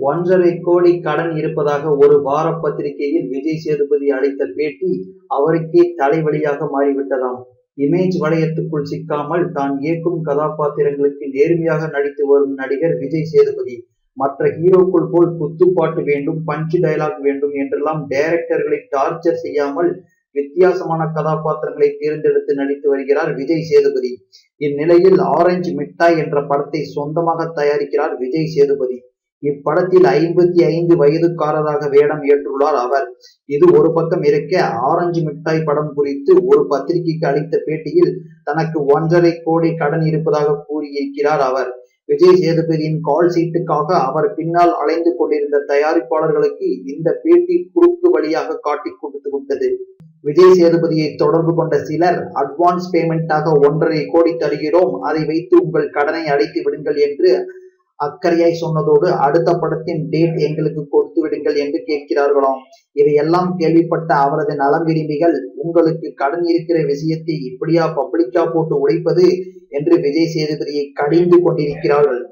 1,50,00,000 கடன் இருப்பதாக ஒரு வார பத்திரிகையில் விஜய் சேதுபதி அளித்த பேட்டி அவருக்கே தலைவலியாக மாறிவிட்டதாம். இமேஜ் வளையத்துக்குள் சிக்காமல் தான் இயக்கும் கதாபாத்திரங்களுக்கு நேர்மையாக நடித்து வரும் நடிகர் விஜய் சேதுபதி. மற்ற ஹீரோக்கள் போல் குத்துப்பாட்டு வேண்டும், பஞ்ச் டயலாக் வேண்டும் என்றெல்லாம் டைரக்டர்களை டார்ச்சர் செய்யாமல் வித்தியாசமான கதாபாத்திரங்களை தேர்ந்தெடுத்து நடித்து வருகிறார் விஜய் சேதுபதி. இந்நிலையில் ஆரஞ்சு மிட்டாய் என்ற படத்தை சொந்தமாக தயாரிக்கிறார் விஜய் சேதுபதி. இப்படத்தில் 55 வயதுக்காரராக வேடம் ஏற்றுள்ளார் அவர். இது ஒரு பக்கம் இருக்க, ஆரஞ்சு மிட்டாய் படம் குறித்து ஒரு பத்திரிகைக்கு அளித்த பேட்டியில் தனக்கு 1,50,00,000 கடன் இருப்பதாக கூறியிருக்கிறார் அவர். விஜய் சேதுபதியின் கால் சீட்டுக்காக அவர் பின்னால் அலைந்து கொண்டிருந்த தயாரிப்பாளர்களுக்கு இந்த பேட்டி குறுக்கு வழியாக காட்டிக் கொடுத்து விட்டது. விஜய் சேதுபதியை தொடர்பு கொண்ட சிலர் அட்வான்ஸ் பேமெண்டாக 1,50,00,000 தருகிறோம், அதை வைத்து உங்கள் கடனை அடைத்து விடுங்கள் என்று அக்கறையாய் சொன்னதோடு அடுத்த படத்தின் டேட் எங்களுக்கு கொடுத்து விடுங்கள் என்று கேட்கிறார்களாம். இதையெல்லாம் கேள்விப்பட்ட அவரது நலம் விரும்பிகள், உங்களுக்கு கடன் இருக்கிற விஷயத்தை இப்படியா பப்ளிக்கா போட்டு உடைப்பது என்று விஜய் சேதுபதியை கடிந்து கொண்டிருக்கிறார்கள்.